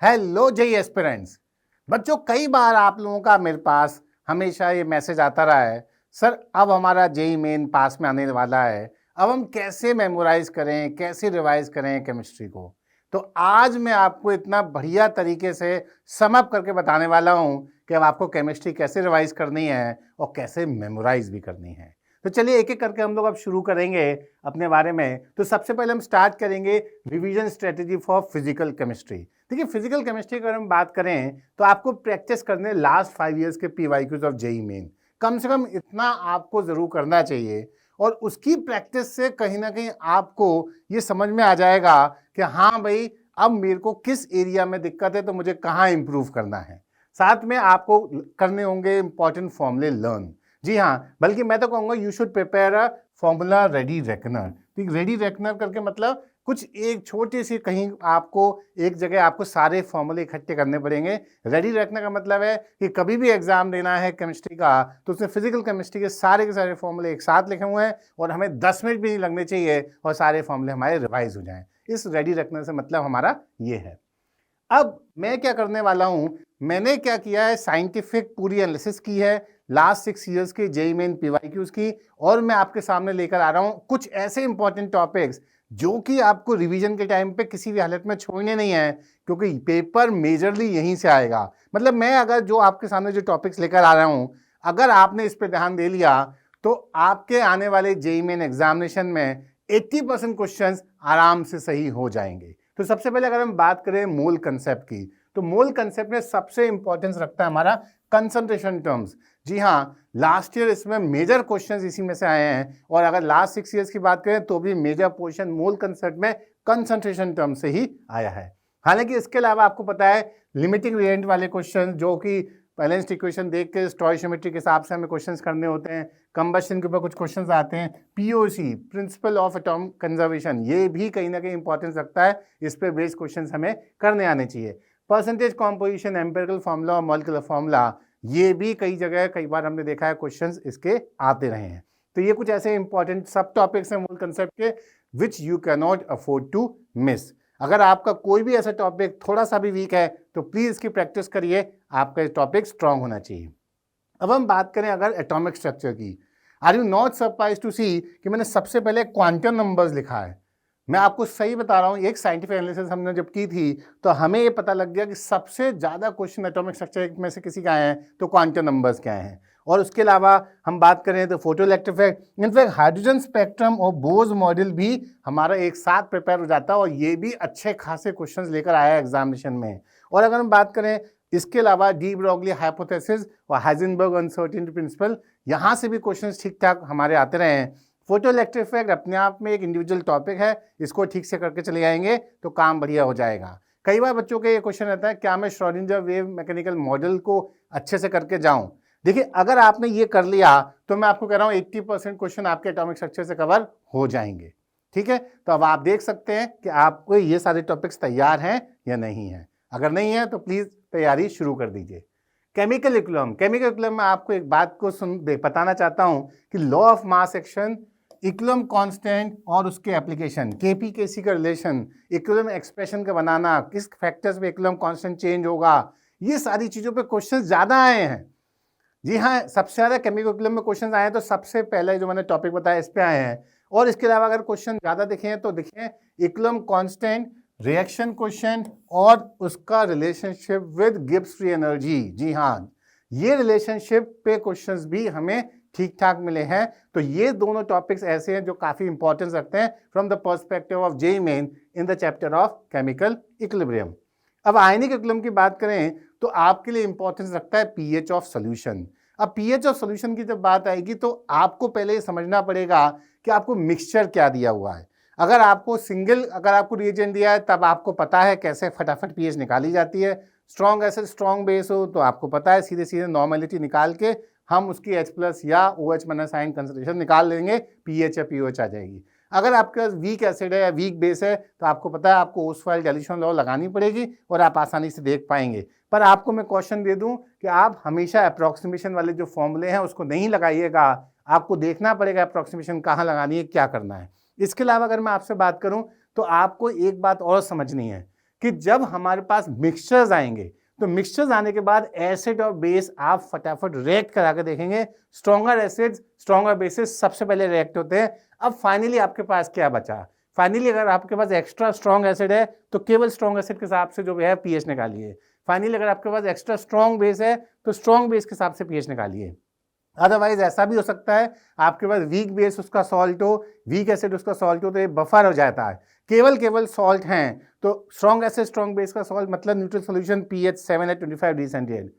Hello JEE aspirants. बच्चों, कई बार आप लोगों का मेरे पास हमेशा ये मैसेज आता रहा है, सर अब हमारा जेई मेन पास में आने वाला है, अब हम कैसे मेमोराइज करें, कैसे रिवाइज करें केमिस्ट्री को। तो आज मैं आपको इतना बढ़िया तरीके से सम अप करके बताने वाला हूँ कि अब आपको केमिस्ट्री कैसे रिवाइज करनी है और कैसे मेमोराइज भी करनी है। तो चलिए एक एक करके हम लोग अब शुरू करेंगे अपने बारे में। तो सबसे पहले हम स्टार्ट करेंगे revision strategy for physical chemistry. देखिए, फिजिकल केमिस्ट्री की अगर हम बात करें तो आपको प्रैक्टिस करने लास्ट 5 ईयर्स के पीवाईक्यूज ऑफ जेई मेन, कम से कम इतना आपको जरूर करना चाहिए। और उसकी प्रैक्टिस से कहीं ना कहीं आपको ये समझ में आ जाएगा कि हाँ भाई, अब मेरे को किस एरिया में दिक्कत है तो मुझे कहाँ इंप्रूव करना है। साथ में आपको करने होंगे इंपॉर्टेंट फॉर्मूले लर्न। जी हाँ, बल्कि मैं तो कहूँगा you should prepare a formula ready reckoner. ठीक, रेडी रेकनर करके मतलब कुछ एक छोटी सी कहीं आपको एक जगह आपको सारे फॉर्मूले इकट्ठे करने पड़ेंगे। रेडी रखने का मतलब है कि कभी भी एग्जाम देना है केमिस्ट्री का तो उसमें फिजिकल केमिस्ट्री के सारे फॉर्मूले एक साथ लिखे हुए हैं और हमें 10 मिनट भी नहीं लगने चाहिए और सारे फॉर्मूले हमारे रिवाइज हो जाएं। इस रेडी रखने से मतलब हमारा ये है। अब मैं क्या करने वाला हूं, मैंने क्या किया है, साइंटिफिक पूरी एनालिसिस की है लास्ट 6 ईयर्स के जेई मेन पीवाईक्यूज की, और मैं आपके सामने लेकर आ रहा हूं कुछ ऐसे इंपॉर्टेंट टॉपिक्स जो कि आपको रिवीजन के टाइम पे किसी भी हालत में छोड़ने नहीं है, क्योंकि पेपर मेजरली यहीं से आएगा। मतलब मैं अगर जो आपके सामने जो टॉपिक्स लेकर आ रहा हूं, अगर आपने इस पर ध्यान दे लिया तो आपके आने वाले जेई मेन एग्जामिनेशन में 80% क्वेश्चन आराम से सही हो जाएंगे। तो सबसे पहले अगर हम बात करें मोल कंसेप्ट की, तो मोल कंसेप्ट में सबसे इंपॉर्टेंस रखता है हमारा कंसंट्रेशन टर्म्स। जी हाँ, लास्ट ईयर इसमें मेजर क्वेश्चंस इसी में से आए हैं, और अगर लास्ट 6 ईयर्स की बात करें तो भी मेजर पोर्शन मोल कंसेप्ट में कंसंट्रेशन टर्म से ही आया है। हालांकि इसके अलावा आपको पता है लिमिटिंग रिएजेंट वाले क्वेश्चन, जो कि बैलेंस्ड इक्वेशन देख के स्टोइशियोमेट्री के हिसाब से हमें क्वेश्चंस करने होते हैं, कंबशन के ऊपर कुछ क्वेश्चंस आते हैं, POC principle of atomic conservation, ये भी कहीं ना कहीं इंपॉर्टेंस रखता है, इस पे बेस्ड क्वेश्चंस हमें करने आने चाहिए। परसेंटेज कॉम्पोजिशन, एम्पिरिकल फार्मूला और मॉलिक्यूलर फार्मूला, ये भी कई जगह कई बार हमने देखा है क्वेश्चंस इसके आते रहे हैं। तो ये कुछ ऐसे इंपॉर्टेंट सब टॉपिक्स हैं मूल कंसेप्ट के which you can not afford to miss. अगर आपका कोई भी ऐसा टॉपिक थोड़ा सा भी वीक है तो प्लीज इसकी प्रैक्टिस करिए, आपका टॉपिक स्ट्रांग होना चाहिए। अब हम बात करें अगर एटॉमिक स्ट्रक्चर की, are you not surprise to see कि मैंने सबसे पहले क्वांटम नंबर्स लिखा है। मैं आपको सही बता रहा हूँ, एक साइंटिफिक एनालिसिस हमने जब की थी तो हमें ये पता लग गया कि सबसे ज़्यादा क्वेश्चन एटॉमिक स्ट्रक्चर में से किसी का आए हैं तो क्वांटम नंबर्स क्या हैं। और उसके अलावा हम बात करें तो photo electric effect, in fact hydrogen spectrum और बोज मॉडल भी हमारा एक साथ प्रिपेयर हो जाता है, और ये भी अच्छे खासे क्वेश्चंस लेकर आया है एग्जामिनेशन में। और अगर हम बात करें इसके अलावा डी ब्रॉगली हाइपोथेसिस और हाइजेनबर्ग अनसर्टेनिटी प्रिंसिपल, यहाँ से भी क्वेश्चंस ठीक ठाक हमारे आते रहे हैं। फोटो इलेक्ट्रिक इफेक्ट अपने आप में एक इंडिविजुअल टॉपिक है, इसको ठीक से करके चले जाएंगे तो काम बढ़िया हो जाएगा। कई बार बच्चों के ये क्वेश्चन रहता है, क्या मैं श्रोडिंगर वेव मैकेनिकल मॉडल को अच्छे से करके जाऊं। देखिए, अगर आपने ये कर लिया तो मैं आपको कह रहा हूँ 80% क्वेश्चन आपके एटॉमिक स्ट्रक्चर से कवर हो जाएंगे। ठीक है, तो अब आप देख सकते हैं कि आपको ये सारे टॉपिक्स तैयार हैं या नहीं है। अगर नहीं है तो प्लीज तैयारी शुरू कर दीजिए। केमिकल इक्विलिब्रियम, केमिकल इक्विलिब्रियम में आपको एक बात को बताना चाहता हूं कि law of mass action, equilibrium constant और उसके एप्लीकेशन, केपी केसी का रिलेशन, इक्विलिब्रियम एक्सप्रेशन का बनाना, किस फैक्टर्स पे इक्विलिब्रियम कांस्टेंट चेंज होगा, ये सारी चीजों पे क्वेश्चंस ज्यादा आए हैं। जी हाँ, सबसे ज्यादा केमिकल इक्विलिब्रियम में क्वेश्चंस आए हैं, तो सबसे पहले जो मैंने टॉपिक बताया इस पे आए हैं। और इसके अलावा अगर क्वेश्चन ज्यादा दिखे तो दिखे इक्विलिब्रियम कांस्टेंट, रिएक्शन क्वेश्चन और उसका relationship with Gibbs free energy. जी हाँ, ये रिलेशनशिप पे क्वेश्चंस भी हमें ठीक ठाक मिले हैं। तो ये दोनों टॉपिक्स ऐसे हैं जो काफी इंपॉर्टेंस रखते हैं from the perspective of JEE main in the chapter of chemical equilibrium. अब आयनिक इक्विलिब्रियम की बात करें तो आपके लिए इंपॉर्टेंस रखता है पीएच ऑफ सॉल्यूशन। अब पीएच ऑफ सॉल्यूशन की जब बात आएगी तो आपको पहले ये समझना पड़ेगा कि आपको मिक्सचर क्या दिया हुआ है। अगर आपको रिएजेंट दिया है तब आपको पता है कैसे फटाफट पीएच निकाली जाती है। स्ट्रॉन्ग एसिड स्ट्रॉन्ग बेस हो तो आपको पता है सीधे सीधे नॉर्मेलिटी निकाल के हम उसकी H+ या OH माइनस आयन कंसंट्रेशन निकाल लेंगे, पीएच या पीओएच आ जाएगी। अगर आपके पास वीक एसिड है या वीक बेस है तो आपको पता है आपको ओस्वाल्ड डाइल्यूशन लॉ लगानी पड़ेगी और आप आसानी से देख पाएंगे। पर आपको मैं क्वेश्चन दे दूं कि आप हमेशा अप्रोक्सीमेशन वाले जो फॉर्मूले हैं उसको नहीं लगाइएगा, आपको देखना पड़ेगा अप्रोक्सीमेशन कहाँ लगानी है, क्या करना है। इसके अलावा अगर मैं आपसे बात करूं तो आपको एक बात और समझनी है कि जब हमारे पास मिक्सचर्स आएंगे तो मिक्सचर्स आने के बाद एसिड और बेस आप फटाफट रिएक्ट करा के देखेंगे। स्ट्रॉन्गर एसिड्स स्ट्रॉन्गर बेसिस सबसे पहले रिएक्ट होते हैं। अब फाइनली आपके पास क्या बचा? फाइनली अगर आपके पास एक्स्ट्रा स्ट्रॉन्ग एसिड है तो केवल स्ट्रॉन्ग एसिड के हिसाब से जो है पीएच निकालिए। फाइनली अगर आपके पास एक्स्ट्रा स्ट्रॉन्ग बेस है तो स्ट्रॉन्ग बेस के हिसाब से पीएच निकालिए। अदरवाइज ऐसा भी हो सकता है आपके पास वीक बेस उसका सॉल्ट हो, वीक एसिड उसका सॉल्ट हो, तो ये बफर हो जाता है। केवल सॉल्ट हैं तो स्ट्रॉन्ग एसिड स्ट्रॉन्ग बेस का सॉल्ट मतलब neutral solution pH 7 at 25 degree centigrade.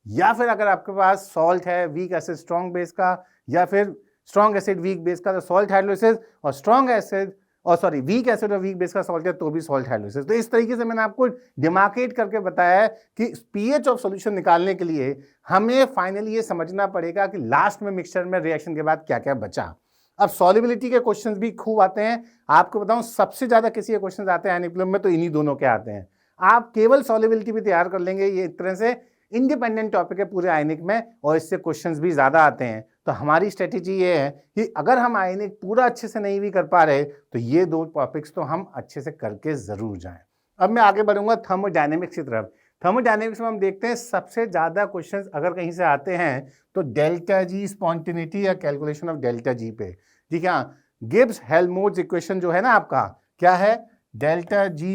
या फिर अगर आपके पास सॉल्ट है वीक एसिड स्ट्रॉन्ग बेस का या फिर स्ट्रॉन्ग एसिड वीक बेस का तो सॉल्ट हाइड्रोलिसिस, और स्ट्रॉन्ग एसिड और सॉरी वीक एसिड और वीक बेस का सॉल्ट है तो भी सॉल्ट हाइड्रोलिसिस। तो इस तरीके से मैंने आपको डिमार्केट करके बताया है कि पीएच ऑफ सॉल्यूशन निकालने के लिए हमें फाइनली ये समझना पड़ेगा कि लास्ट में मिक्सचर में रिएक्शन के बाद क्या क्या बचा। अब सॉल्युबिलिटी के क्वेश्चंस भी खूब आते हैं। आपको बताऊं सबसे ज्यादा किसी के क्वेश्चंस आते हैं एनिप्लम में तो इन्हीं दोनों के आते हैं। आप केवल सॉल्युबिलिटी भी तैयार कर लेंगे, ये एक तरह से इंडिपेंडेंट टॉपिक है पूरे आयनिक में और इससे क्वेश्चंस भी ज्यादा आते हैं। तो हमारी स्ट्रेटेजी ये है कि अगर हम आयनिक पूरा अच्छे से नहीं भी कर पा रहे तो ये दो टॉपिक्स तो हम अच्छे से करके जरूर जाएं। अब मैं आगे बढ़ूंगा थर्मोडायनेमिक्स की तरफ। थर्मोडायनेमिक्स में हम देखते हैं सबसे ज्यादा क्वेश्चंस अगर कहीं से आते हैं तो डेल्टा जी स्पॉन्टेनिटी या कैलकुलेशन ऑफ डेल्टा जी पे। ठीक है, गिब्स हेल्महोल्ट्ज इक्वेशन जो है ना आपका क्या है, delta G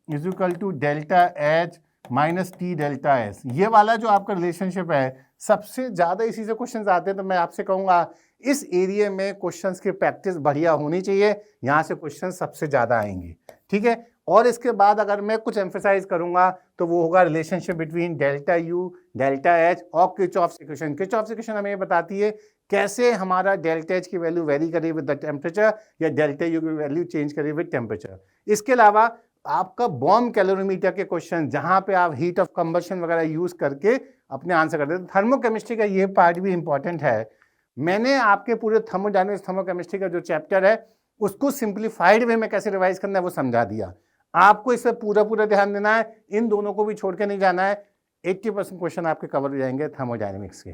is equal to delta H minus T delta S. ये वाला जो आपका रिलेशनशिप है सबसे ज्यादा इसी से क्वेश्चंस आते हैं। तो मैं आपसे कहूंगा इस एरिया में क्वेश्चंस की प्रैक्टिस बढ़िया होनी चाहिए, यहाँ से क्वेश्चन सबसे ज्यादा आएंगे। ठीक है, और इसके बाद अगर मैं कुछ एम्फेसाइज करूंगा तो वो होगा relationship between delta U delta H और किरचॉफ्स इक्वेशन। किरचॉफ्स इक्वेशन हमें ये बताती है कैसे हमारा डेल्टा एच की वैल्यू वेरी करे विद द टेम्परेचर या डेल्टा यू की वैल्यू चेंज करे विद टेम्परेचर। इसके अलावा आपका बॉम्ब कैलोरीमीटर के क्वेश्चन जहां पे आप हीट ऑफ कंबशन वगैरह यूज करके अपने आंसर करते हैं। थर्मोकेमिस्ट्री का ये पार्ट भी इंपॉर्टेंट है। मैंने आपके पूरे थर्मोडायनेमिक्स थर्मोकेमिस्ट्री का जो चैप्टर है उसको सिंप्लीफाइड वे में कैसे रिवाइज करना है वो समझा दिया। आपको इसमें पूरा ध्यान देना है, इन दोनों को भी छोड़ के नहीं जाना है। 80% क्वेश्चन आपके कवर हो जाएंगे थर्मोडायनेमिक्स के।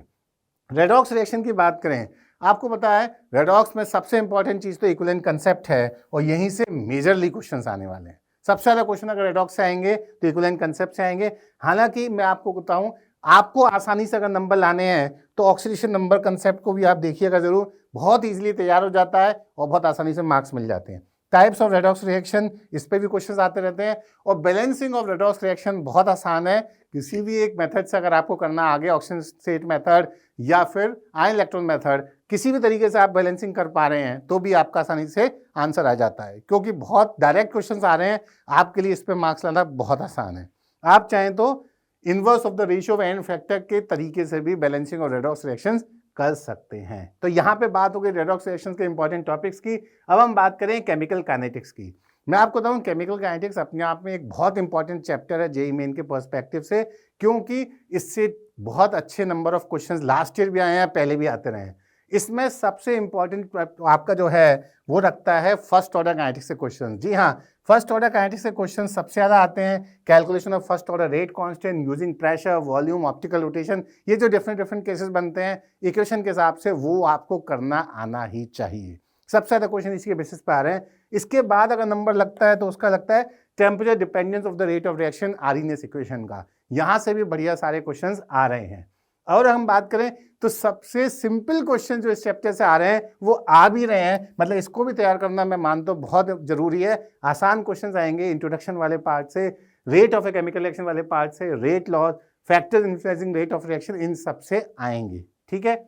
रेडॉक्स रिएक्शन की बात करें, आपको पता है रेडॉक्स में सबसे इंपॉर्टेंट चीज तो इक्विवेलेंट कंसेप्ट है और यहीं से मेजरली क्वेश्चंस आने वाले हैं। सबसे ज्यादा क्वेश्चन अगर रेडॉक्स से आएंगे तो इक्विवेलेंट कंसेप्ट से आएंगे। हालांकि मैं आपको बताऊं आपको आसानी से अगर नंबर लाने हैं तो ऑक्सीडेशन नंबर कंसेप्ट को भी आप देखिएगा जरूर, बहुत इजीली तैयार हो जाता है और बहुत आसानी से मार्क्स मिल जाते हैं। टाइप्स ऑफ रेडॉक्स रिएक्शन, इस पे भी क्वेश्चंस आते रहते हैं। और बैलेंसिंग ऑफ रेडॉक्स रिएक्शन बहुत आसान है, किसी भी एक मेथड से अगर आपको करना आगे ऑक्सीजन स्टेट मेथड या फिर आयन इलेक्ट्रॉन मेथड, किसी भी तरीके से आप बैलेंसिंग कर पा रहे हैं तो भी आपका आसानी से आंसर आ जाता है, क्योंकि बहुत डायरेक्ट क्वेश्चंस आ रहे हैं आपके लिए। इस पे मार्क्स लाना बहुत आसान है। आप चाहें तो inverse of the ratio of N factor के तरीके से भी बैलेंसिंग और रेडॉक्स रिएक्शंस कर सकते हैं। तो यहाँ पे बात हो गई रेडॉक्स रिएक्शंस के इंपॉर्टेंट टॉपिक्स की। अब हम बात करें केमिकल काइनेटिक्स की। मैं आपको बताऊं केमिकल काइनेटिक्स अपने आप में एक बहुत इंपॉर्टेंट चैप्टर है जेईई मेन के पर्सपेक्टिव से, क्योंकि इससे बहुत अच्छे number of questions last year भी आए हैं, पहले भी आते रहे हैं। इसमें सबसे इंपॉर्टेंट आपका जो है वो रखता है फर्स्ट ऑर्डर काइनेटिक्स से क्वेश्चन। जी हाँ, फर्स्ट ऑर्डर काइनेटिक्स से क्वेश्चन सबसे ज्यादा आते हैं। Calculation of first order rate constant using pressure volume optical rotation, ये जो डिफरेंट केसेस बनते हैं इक्वेशन के हिसाब से वो आपको करना आना ही चाहिए। सबसे ज्यादा क्वेश्चन इसी के बेसिस पे आ रहे हैं। इसके बाद अगर नंबर लगता है तो उसका लगता है temperature dependence of the rate of reaction Arrhenius equation का, यहां से भी बढ़िया सारे क्वेश्चंस आ रहे हैं। और हम बात करें तो सबसे सिंपल क्वेश्चन जो इस चैप्टर से आ रहे हैं वो आ भी रहे हैं, मतलब इसको भी तैयार करना मैं मानता हूं बहुत जरूरी है। आसान क्वेश्चंस आएंगे इंट्रोडक्शन वाले पार्ट से, rate of a chemical reaction वाले पार्ट से, rate laws, factors influencing rate of reaction, इन सब से आएंगे। ठीक है,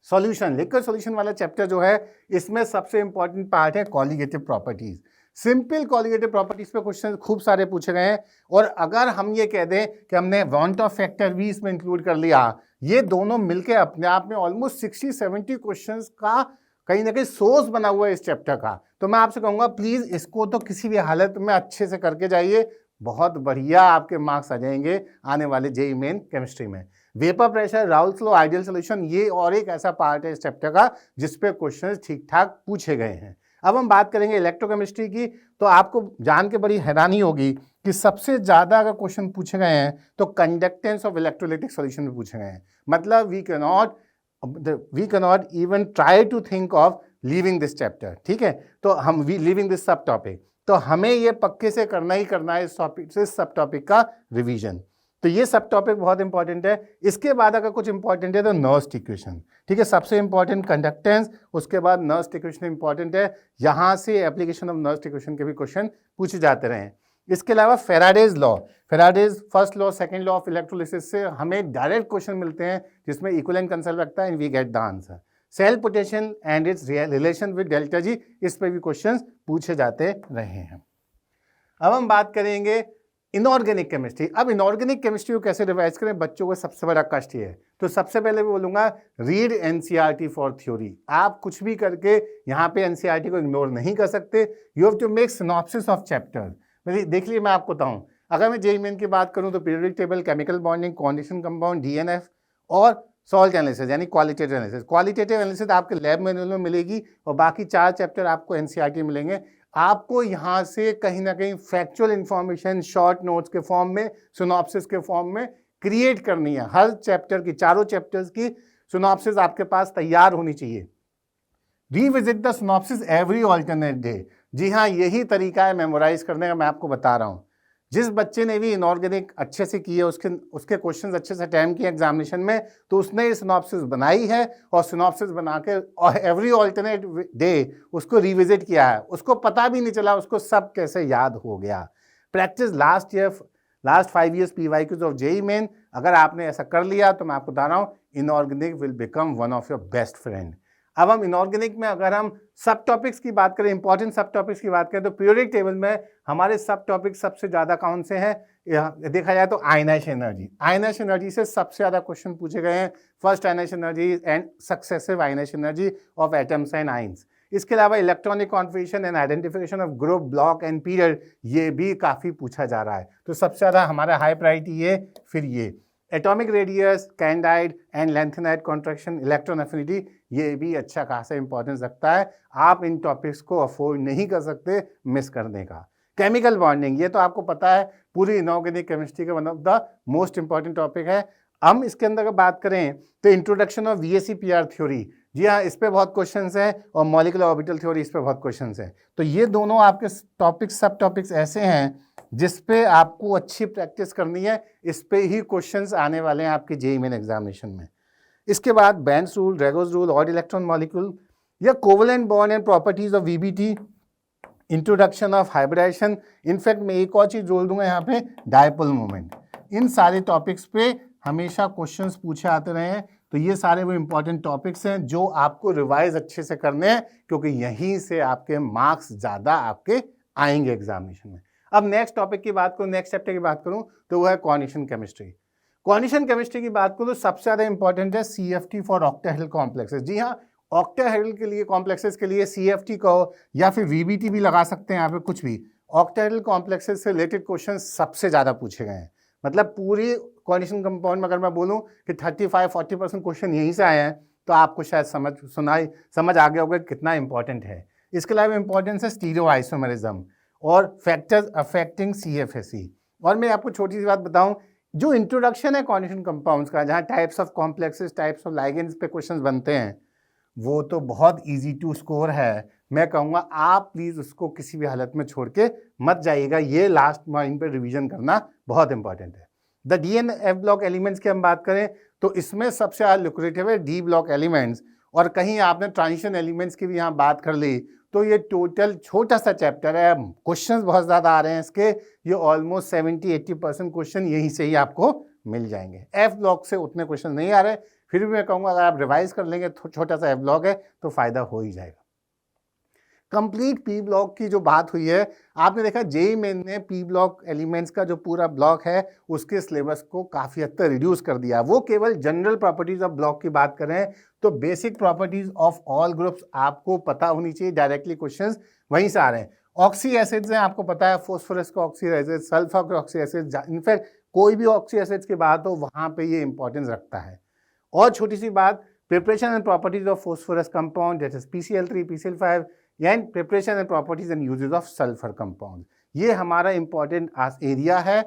सॉल्यूशन लिक्विड सॉल्यूशन वाला चैप्टर जो है इसमें सबसे इंपॉर्टेंट पार्ट है colligative properties. Simple colligative properties पे क्वेश्चन खूब सारे पूछे गए हैं। और अगर हम ये कह दें कि हमने वांट ऑफ फैक्टर भी इसमें इंक्लूड कर लिया, ये दोनों मिलके अपने आप में ऑलमोस्ट 60-70 क्वेश्चंस का कहीं ना कहीं सोर्स बना हुआ है इस चैप्टर का। तो मैं आपसे कहूंगा प्लीज इसको तो किसी भी हालत में अच्छे से करके जाइए, बहुत बढ़िया आपके मार्क्स आ जाएंगे आने वाले जेईई मेन केमिस्ट्री में। Vapour pressure, Raoult's law, ideal solution, ये और एक ऐसा पार्ट है इस चैप्टर का जिसपे क्वेश्चंस ठीक ठाक पूछे गए हैं। अब हम बात करेंगे इलेक्ट्रोकेमिस्ट्री की, तो आपको जान के बड़ी हैरानी होगी कि सबसे ज्यादा अगर क्वेश्चन पूछे गए हैं तो कंडक्टेंस ऑफ इलेक्ट्रोलाइटिक सॉल्यूशन में पूछे गए हैं। मतलब we can not even try to think of leaving this chapter. ठीक है, तो हम लीविंग दिस सब टॉपिक। तो हमें ये पक्के से करना ही करना है इस टॉपिक से सब टॉपिक का रिवीजन। तो ये सब टॉपिक बहुत इंपॉर्टेंट है। इसके बाद अगर कुछ इंपॉर्टेंट है तो नर्स्ट इक्वेशन, ठीक है, सबसे इंपॉर्टेंट कंडक्टेंस, उसके बाद नर्स्ट इक्वेशन इंपॉर्टेंट है। यहाँ से एप्लीकेशन ऑफ नर्स्ट इक्वेशन के भी क्वेश्चन पूछे जाते रहे। इसके अलावा Faraday's law, Faraday's first law, second law of electrolysis से हमें डायरेक्ट क्वेश्चन मिलते हैं जिसमें इक्विवेलेंट कंसेप्ट लगता है and we get the answer. Cell potential and its relation with delta G, इस पे भी क्वेश्चंस पूछे जाते रहे हैं। अब हम बात करेंगे इनऑर्गेनिक केमिस्ट्री। अब इनऑर्गेनिक केमिस्ट्री को कैसे रिवाइज करें, बच्चों को सबसे बड़ा कष्ट ये है। तो सबसे पहले मैं बोलूंगा रीड एनसीईआरटी फॉर थ्योरी। आप कुछ भी करके यहाँ पे एनसीईआरटी को इग्नोर नहीं कर सकते। You have to make synopsis of chapter. देख लीजिए, मैं आपको बताऊं, अगर मैं जेईई मेन की बात करूं तो periodic table, chemical bonding, condition compound, DNF और सॉल्ट एनालिसिस यानी क्वालिटेटिव एनालिसिस। क्वालिटेटिव एनालिसिस आपके लैब मैनुअल में मिलेगी और बाकी 4 चैप्टर आपको एनसीईआरटी मिलेंगे। आपको यहाँ से कहीं ना कहीं फैक्चुअल इंफॉर्मेशन शॉर्ट नोट्स के फॉर्म में, सिनॉप्सिस के फॉर्म में क्रिएट करनी है। हर चैप्टर की, चारों चैप्टर्स की सिनॉप्सिस आपके पास तैयार होनी चाहिए। Revisit the synopsis every alternate day. जी हाँ, यही तरीका है मेमोराइज करने का, मैं आपको बता रहा हूँ। जिस बच्चे ने भी इनऑर्गेनिक अच्छे से किए, उसके क्वेश्चंस अच्छे से अटेम्प्ट किए एग्जामिनेशन में, तो उसने ये सिनॉप्सिस बनाई है और सिनॉप्सिस बना के और एवरी ऑल्टरनेट डे उसको रिविजिट किया है। उसको पता भी नहीं चला उसको सब कैसे याद हो गया। Practice last 5 years PYQs of JEE main. अगर आपने ऐसा कर लिया तो मैं आपको बता रहा हूँ inorganic will become one of your best friend. अब हम इनऑर्गेनिक में अगर हम सब टॉपिक्स की बात करें, इंपॉर्टेंट सब टॉपिक्स की बात करें, तो पीरियोडिक टेबल में हमारे सब टॉपिक सबसे ज़्यादा कौन से हैं? देखा जाए तो आयनाइज एनर्जी। आयनाइज एनर्जी से सबसे ज़्यादा क्वेश्चन पूछे गए हैं। First ionize energy and successive ionize energy of atoms and ions. इसके अलावा electronic configuration and identification of group, block and period, ये भी काफ़ी पूछा जा रहा है। तो सबसे ज़्यादा हमारा हाई प्रायोरिटी ये, फिर ये एटॉमिक रेडियस, कैंडाइड and lanthanide contraction, electron affinity, ये भी अच्छा खासा इंपॉर्टेंस रखता है। आप इन टॉपिक्स को अफोर्ड नहीं कर सकते मिस करने का। केमिकल बॉन्डिंग, ये तो आपको पता है पूरी इनऑर्गेनिक केमिस्ट्री का one of the most important topic है। हम इसके अंदर अगर बात करें तो इंट्रोडक्शन ऑफ VAC-PR थ्योरी, जी हाँ, इस पे बहुत क्वेश्चंस हैं, और मॉलिक्यूलर ऑर्बिटल थ्योरी, इस पे बहुत क्वेश्चंस हैं। तो ये दोनों आपके टॉपिक्स, सब टॉपिक्स ऐसे हैं जिस पे आपको अच्छी प्रैक्टिस करनी है। इस पे ही क्वेश्चंस आने वाले हैं आपके जेईई मेन एग्जामिनेशन में। इसके बाद Bent's rule, Drago's rule, odd electron molecule या covalent bond and properties of VBT, introduction of hybridization. In fact मैं एक और चीज जोड़ दूंगा यहाँ पे, डायपोल मोमेंट। इन सारे टॉपिक्स पे हमेशा क्वेश्चंस पूछे आते रहे हैं। तो ये सारे वो इंपॉर्टेंट टॉपिक्स हैं जो आपको रिवाइज अच्छे से करने हैं, क्योंकि यहीं से आपके मार्क्स ज़्यादा आपके आएंगे एग्जामिनेशन में। अब नेक्स्ट टॉपिक की बात करूँ, नेक्स्ट चैप्टर की बात करूँ तो वो है कोऑर्डिनेशन केमिस्ट्री। कोऑर्डिनेशन केमिस्ट्री की बात करूँ तो सबसे ज़्यादा इंपॉर्टेंट है CFT फॉर ऑक्टाहेड्रल कॉम्प्लेक्सेस। जी हाँ, ऑक्टाहेड्रल के लिए, कॉम्प्लेक्सेस के लिए CFT कहो या फिर VBT भी लगा सकते हैं यहाँ पे, कुछ भी। ऑक्टाहेड्रल कॉम्प्लेक्सेस से रिलेटेड क्वेश्चन सबसे ज़्यादा पूछे गए हैं। मतलब पूरी कोऑर्डिनेशन कंपाउंड में अगर मैं बोलूं कि 35-40% क्वेश्चन यहीं से आए हैं, तो आपको शायद समझ आ गया होगा कितना इंपॉर्टेंट है। इसके अलावा इंपॉर्टेंस है स्टीरियो आइसोमेरिज्म और फैक्टर्स अफेक्टिंग CFSE। और मैं आपको छोटी सी बात बताऊं, जो इंट्रोडक्शन है कोऑर्डिनेशन कंपाउंड्स का, जहाँ types of complexes, types of ligands पे क्वेश्चन बनते हैं, वो तो बहुत ईजी टू स्कोर है। मैं कहूँगा आप प्लीज़ उसको किसी भी हालत में छोड़ के मत जाइएगा। ये लास्ट माइंड पे रिवीजन करना बहुत इंपॉर्टेंट है। द DNF ब्लॉक एलिमेंट्स की हम बात करें तो इसमें सबसे ज़्यादा लुक्रेटिव है D ब्लॉक एलिमेंट्स। और कहीं आपने ट्रांजिशन एलिमेंट्स की भी यहाँ बात कर ली तो ये टोटल छोटा सा चैप्टर है, क्वेश्चंस बहुत ज़्यादा आ रहे हैं इसके। ये ऑलमोस्ट 70-80% क्वेश्चन यहीं से ही आपको मिल जाएंगे। F ब्लॉक से उतने क्वेश्चन नहीं आ रहे, फिर भी मैं कहूँगा अगर आप रिवाइज कर लेंगे, छोटा सा F ब्लॉक है तो फ़ायदा हो ही जाएगा। कंप्लीट P ब्लॉक की जो बात हुई है, आपने देखा जेईई मेन ने P ब्लॉक एलिमेंट्स का जो पूरा ब्लॉक है उसके सिलेबस को काफ़ी हद तक रिड्यूस कर दिया। वो केवल जनरल प्रॉपर्टीज ऑफ ब्लॉक की बात करें तो basic properties of all groups आपको पता होनी चाहिए। डायरेक्टली क्वेश्चंस वहीं से आ रहे हैं। ऑक्सी एसिड्स हैं, आपको पता है, फॉस्फोरस का ऑक्सी एसिड, सल्फर का ऑक्सी एसिड, इनफैक्ट कोई भी ऑक्सी एसिड्स की बात हो वहाँ पे ये इंपॉर्टेंस रखता है। और छोटी सी बात, preparation and properties of phosphorus compound जैसे PCl3, PCl5 and preparation and properties and uses of sulphur compound, ये हमारा इंपॉर्टेंट एरिया है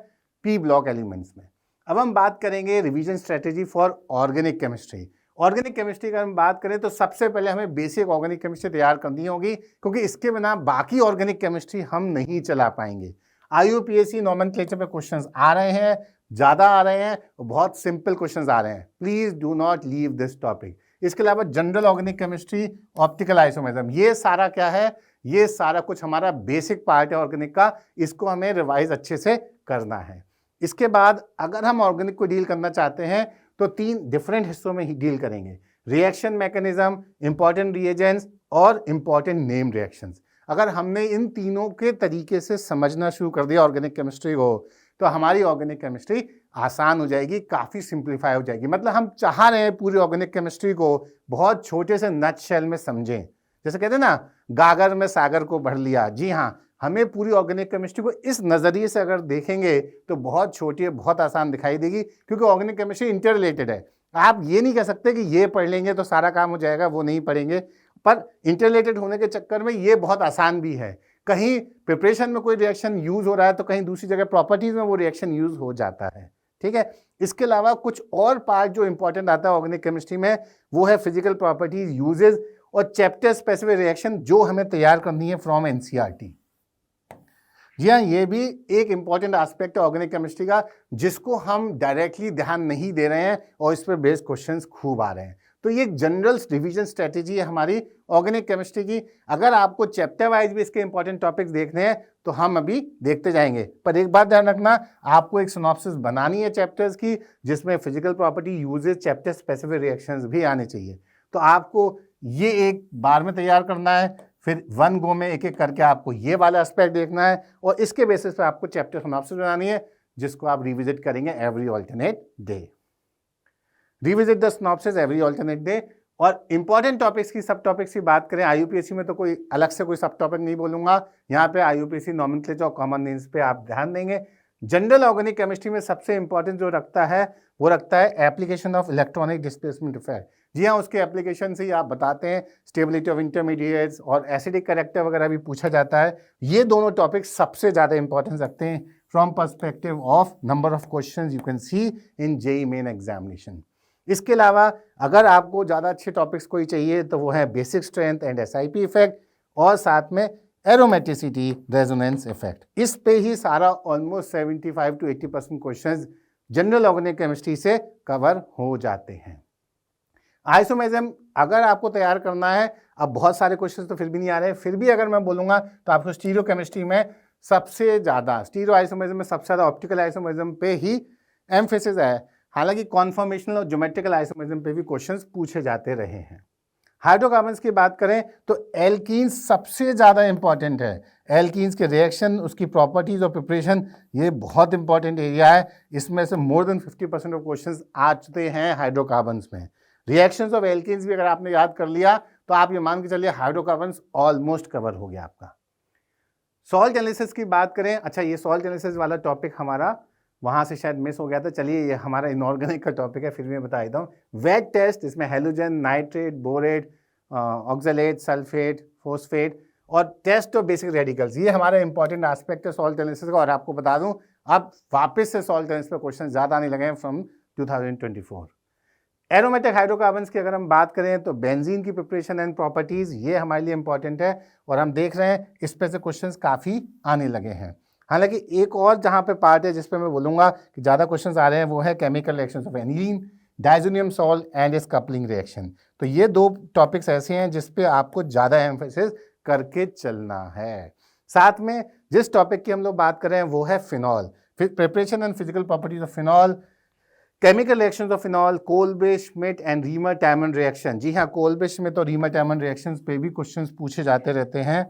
P ब्लॉक एलिमेंट्स में। अब हम बात करेंगे revision strategy for organic chemistry. Organic chemistry की हम बात करें तो सबसे पहले हमें बेसिक ऑर्गेनिक केमिस्ट्री तैयार करनी होगी, क्योंकि इसके बिना बाकी ऑर्गेनिक केमिस्ट्री हम नहीं चला पाएंगे। IUPAC नॉमेनक्लेचर पे क्वेश्चंस आ रहे हैं, ज़्यादा आ रहे हैं, बहुत सिंपल क्वेश्चंस आ रहे हैं। Please do not leave this topic. इसके अलावा general organic chemistry, optical isomerism, ये सारा क्या है, ये सारा कुछ हमारा बेसिक पार्ट है ऑर्गेनिक का, इसको हमें रिवाइज अच्छे से करना है। इसके बाद अगर हम ऑर्गेनिक को डील करना चाहते हैं तो 3 डिफरेंट हिस्सों में ही डील करेंगे, रिएक्शन मैकेनिज्म, इंपॉर्टेंट रिएजेंट्स और इंपॉर्टेंट नेम रिएक्शंस। अगर हमने इन तीनों के तरीके से समझना शुरू कर दिया ऑर्गेनिक केमिस्ट्री को, तो हमारी ऑर्गेनिक केमिस्ट्री आसान हो जाएगी, काफ़ी सिंप्लीफाई हो जाएगी। मतलब हम चाह रहे हैं पूरी ऑर्गेनिक केमिस्ट्री को बहुत छोटे से नट शेल में समझें, जैसे कहते हैं ना, गागर में सागर को भर लिया। जी हाँ, हमें पूरी ऑर्गेनिक केमिस्ट्री को इस नज़रिए से अगर देखेंगे तो बहुत छोटी है, बहुत आसान दिखाई देगी, क्योंकि ऑर्गेनिक केमिस्ट्री इंटर रिलेटेड है। आप ये नहीं कह सकते कि ये पढ़ लेंगे तो सारा काम हो जाएगा, वो नहीं पढ़ेंगे, पर इंटर रिलेटेड होने के चक्कर में ये बहुत आसान भी है। कहीं प्रिपरेशन में कोई रिएक्शन यूज हो रहा है तो कहीं दूसरी जगह प्रॉपर्टीज में वो रिएक्शन यूज हो जाता है। ठीक है, इसके अलावा कुछ और पार्ट जो इंपॉर्टेंट आता है ऑर्गेनिक केमिस्ट्री में, वो है फिजिकल प्रॉपर्टीज, यूजेस और चैप्टर स्पेसिफिक रिएक्शन जो हमें तैयार करनी है फ्रॉम NCERT। जी हाँ, ये भी एक इंपॉर्टेंट एस्पेक्ट है ऑर्गेनिक केमिस्ट्री का, जिसको हम डायरेक्टली ध्यान नहीं दे रहे हैं और इस पर बेस्ड क्वेश्चंस खूब आ रहे हैं। तो ये जनरल रिवीजन स्ट्रेटेजी है हमारी ऑर्गेनिक केमिस्ट्री की। अगर आपको चैप्टर वाइज भी इसके इंपॉर्टेंट टॉपिक्स देखने हैं तो हम अभी देखते जाएंगे, पर एक बात ध्यान रखना, आपको एक सिनॉप्सिस बनानी है चैप्टर्स की, जिसमें physical property, uses, chapter specific reactions भी आने चाहिए। तो आपको ये एक बार में तैयार करना है, फिर 1 गो में एक एक करके आपको ये वाला एस्पेक्ट देखना है, और इसके बेसिस पे आपको चैप्टर सिनॉप्सिस बनानी है, जिसको आप रिविजिट करेंगे every alternate day. Revisit the synopsis every alternate day. और इंपॉर्टेंट टॉपिक्स की, सब टॉपिक्स की बात करें, IUPAC में तो कोई अलग से कोई सब टॉपिक नहीं बोलूंगा, यहाँ पे IUPAC नॉमेनक्लेचर और कॉमन नेम्स पे आप ध्यान देंगे। जनरल ऑर्गेनिक केमिस्ट्री में सबसे इंपॉर्टेंट जो रखता है वो रखता है application of electronic displacement effect. जी हाँ, उसके एप्लीकेशन से ही आप बताते हैं, स्टेबिलिटी ऑफ इंटरमीडिएट्स और एसिडिक कैरेक्टर वगैरह भी पूछा जाता है। ये दोनों टॉपिक सबसे ज़्यादा इंपॉर्टेंस रखते हैं from perspective of number of questions you can see in JEE main examination. इसके अलावा अगर आपको ज़्यादा अच्छे टॉपिक्स कोई चाहिए तो वो है basic strength and SIP effect, और साथ में एरोमेटिसिटी, रेजोनेंस इफेक्ट। इस पे ही सारा almost 75 to 80% questions general organic chemistry से कवर हो जाते हैं। आइसोमेरिज्म अगर आपको तैयार करना है, अब बहुत सारे क्वेश्चंस तो फिर भी नहीं आ रहे, फिर भी अगर मैं बोलूँगा तो आपको स्टीरियो केमिस्ट्री में सबसे ज़्यादा, स्टीरियो आइसोमेरिज्म में सबसे ज़्यादा ऑप्टिकल आइसोमेरिज्म पे ही एम्फेसिस है। हालांकि कॉन्फॉर्मेशनल और ज्योमेट्रिकल आइसोमेरिज्म पे भी क्वेश्चंस पूछे जाते रहे हैं। हाइड्रोकार्बन्स की बात करें तो एल्कीन्स सबसे ज़्यादा इंपॉर्टेंट है। एल्कीन्स के रिएक्शन, उसकी प्रॉपर्टीज और प्रिपरेशन, ये बहुत इंपॉर्टेंट एरिया है। इसमें से मोर देन 50% ऑफ क्वेश्चंस आते हैं हाइड्रोकार्बन्स में। रिएक्शंस ऑफ एल्कीन्स भी अगर आपने याद कर लिया तो आप ये मान के चलिए हाइड्रोकार्बन्स ऑलमोस्ट कवर हो गया आपका। सॉल्ट एनालिसिस की बात करें, अच्छा ये सॉल्ट एनालिसिस वाला टॉपिक हमारा वहाँ से शायद मिस हो गया था, चलिए ये हमारा इनऑर्गेनिक का टॉपिक है, फिर मैं बता देता हूँ। वेट टेस्ट, इसमें halogen, nitrate, borate, oxalate, sulphate, phosphate और टेस्ट ऑफ बेसिक रेडिकल्स, ये हमारा इंपॉर्टेंट एस्पेक्ट है सॉल्ट एनालिसिस का। और आपको बता दूं, अब वापस से सॉल्ट एनालिसिस पे क्वेश्चन ज़्यादा आने लगे हैं फ्रॉम 2024। एरोमेटिक हाइड्रोकार्बन्स की अगर हम बात करें तो बेंजीन की प्रिपरेशन एंड प्रॉपर्टीज़, ये हमारे लिए इंपॉर्टेंट है, और हम देख रहे हैं इस पे से क्वेश्चंस काफ़ी आने लगे हैं। हालांकि एक और जहाँ पे पार्ट है जिस पे मैं बोलूँगा कि ज़्यादा क्वेश्चंस आ रहे हैं, वो है chemical reactions of aniline, diazonium salt and इस कपलिंग रिएक्शन। तो ये 2 टॉपिक्स ऐसे हैं जिस पे आपको ज़्यादा एम्फेसिस करके चलना है। साथ में जिस टॉपिक की हम लोग बात कर रहे हैं वो है phenol, preparation and physical properties of phenol, chemical reactions of phenol, Kolbe Schmidt and Reimer Tiemann reaction. जी हाँ, कोलब्रे श्मिट और रीमर टैमन रिएक्शंस पे भी क्वेश्चंस पूछे जाते रहते हैं।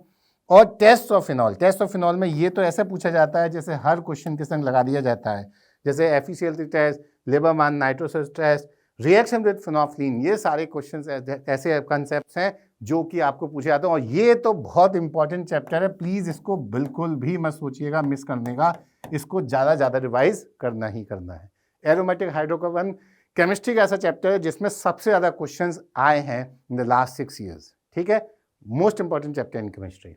और test of phenol, test of phenol में ये तो ऐसे पूछा जाता है जैसे हर क्वेश्चन के संग लगा दिया जाता है, जैसे FeCl3 test, Liebermann nitroso test, reaction with phenolphthalein, ये सारे क्वेश्चंस ऐसे कंसेप्ट्स हैं जो कि आपको पूछे जाते हैं। और ये तो बहुत इंपॉर्टेंट चैप्टर है, प्लीज़ इसको बिल्कुल भी मत सोचिएगा मिस करने का, इसको ज़्यादा रिवाइज करना ही करना है। एरोमेटिक हाइड्रोकार्बन केमिस्ट्री का ऐसा चैप्टर है जिसमें सबसे ज़्यादा क्वेश्चंस आए हैं इन द लास्ट 6 years। ठीक है, most important chapter in chemistry.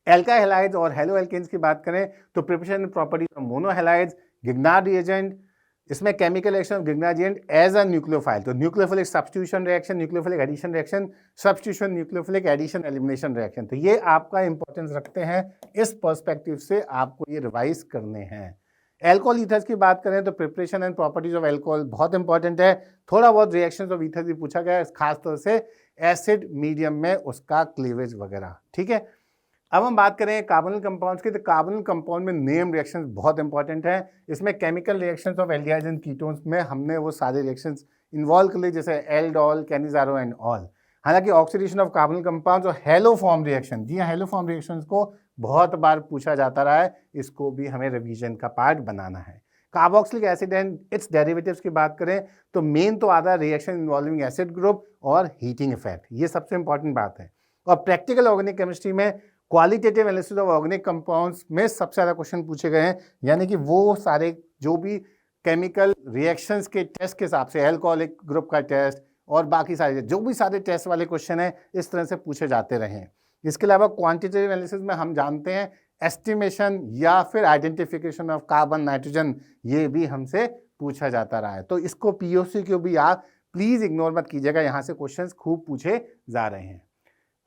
Alkyl halides और हेलो एल्केन्स की बात करें तो preparation properties of mono halides, Grignard reagent, इसमें chemical reaction of Grignard agent as a nucleophile, तो nucleophilic substitution reaction, nucleophilic addition reaction, substitution, nucleophilic addition, elimination reaction, तो ये आपका इंपॉर्टेंस रखते हैं। इस पर्सपेक्टिव से आपको ये रिवाइज करने हैं। एल्कोहल ईथर्स की बात करें तो preparation and properties of alcohol बहुत इंपॉर्टेंट है। थोड़ा बहुत रिएक्शंस ऑफ ईथर भी पूछा गया है, खासतौर से एसिड मीडियम में उसका क्लीवेज वगैरह, ठीक है। अब हम बात करें कार्बोनिल कंपाउंड्स की, तो कार्बोनिल कंपाउंड में नेम रिएक्शंस बहुत इंपॉर्टेंट हैं। इसमें chemical reactions of aldehydes and ketones में हमने वो सारे रिएक्शंस इन्वॉल्व कर लिए, जैसे एल्डोल, कैनिजारो एंड ऑल। हालांकि ऑक्सीडेशन ऑफ कार्बोनिल कंपाउंड्स और हेलो फॉर्म रिएक्शन, जी हाँ, हेलो फॉर्म रिएक्शंस को बहुत बार पूछा जाता रहा है, इसको भी हमें रिवीजन का पार्ट बनाना है। Carboxylic acid and it's derivatives की बात करें तो मेन तो आता है रिएक्शन इन्वॉल्विंग एसिड ग्रुप और हीटिंग इफेक्ट, ये सबसे इंपॉर्टेंट बात है। और प्रैक्टिकल ऑर्गेनिक केमिस्ट्री में qualitative analysis of organic compounds में सबसे ज़्यादा क्वेश्चन पूछे गए हैं, यानी कि वो सारे जो भी केमिकल रिएक्शंस के टेस्ट के हिसाब से, अल्कोहलिक ग्रुप का टेस्ट और बाकी सारे जो भी सारे टेस्ट वाले क्वेश्चन हैं, इस तरह से पूछे जाते रहे हैं। इसके अलावा क्वांटिटेटिव एनालिसिस में हम जानते हैं एस्टिमेशन या फिर आइडेंटिफिकेशन ऑफ कार्बन, नाइट्रोजन, ये भी हमसे पूछा जाता रहा है। तो इसको पीओसी को भी आप प्लीज़ इग्नोर मत कीजिएगा, यहाँ से क्वेश्चंस खूब पूछे जा रहे हैं।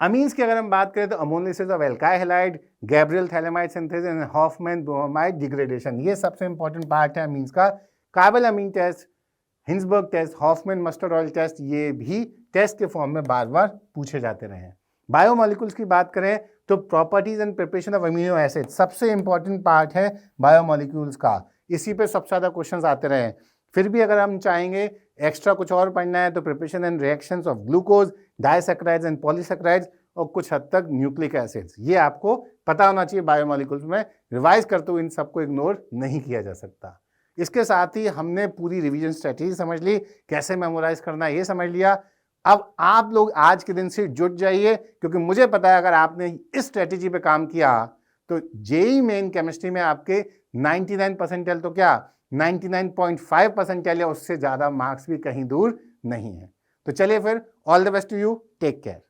अमीन्स की अगर हम बात करें तो ammonolysis of alkyl halide, Gabriel phthalimide synthesis and Hofmann bromamide degradation, ये सबसे इंपॉर्टेंट पार्ट है अमीन्स का। Carbylamine test, Hinsberg test, Hofmann mustard oil test, ये भी टेस्ट के फॉर्म में बार बार पूछे जाते रहे हैं। बायोमोलिक्यूल्स की बात करें तो properties and preparation of amino acid सबसे इंपॉर्टेंट पार्ट है बायोमोलिक्यूल्स का, इसी पे सबसे ज़्यादा क्वेश्चंस आते रहे हैं। फिर भी अगर हम चाहेंगे एक्स्ट्रा कुछ और पढ़ना है तो preparation and reactions of glucose, disaccharides and polysaccharides और कुछ हद तक न्यूक्लिक एसिड्स, ये आपको पता होना चाहिए बायोमोलिक्यूल्स में। रिवाइज करते हुए इन सबको इग्नोर नहीं किया जा सकता। इसके साथ ही हमने पूरी रिवीजन स्ट्रेटेजी समझ ली, कैसे मेमोराइज करना है ये समझ लिया। अब आप लोग आज के दिन से जुट जाइए, क्योंकि मुझे पता है अगर आपने इस स्ट्रेटेजी पे काम किया तो जेईई मेन केमिस्ट्री में आपके 99 परसेंटाइल तो क्या 99.5 परसेंटाइल या उससे ज़्यादा मार्क्स भी कहीं दूर नहीं है। तो चलिए फिर, all the best to you, take care.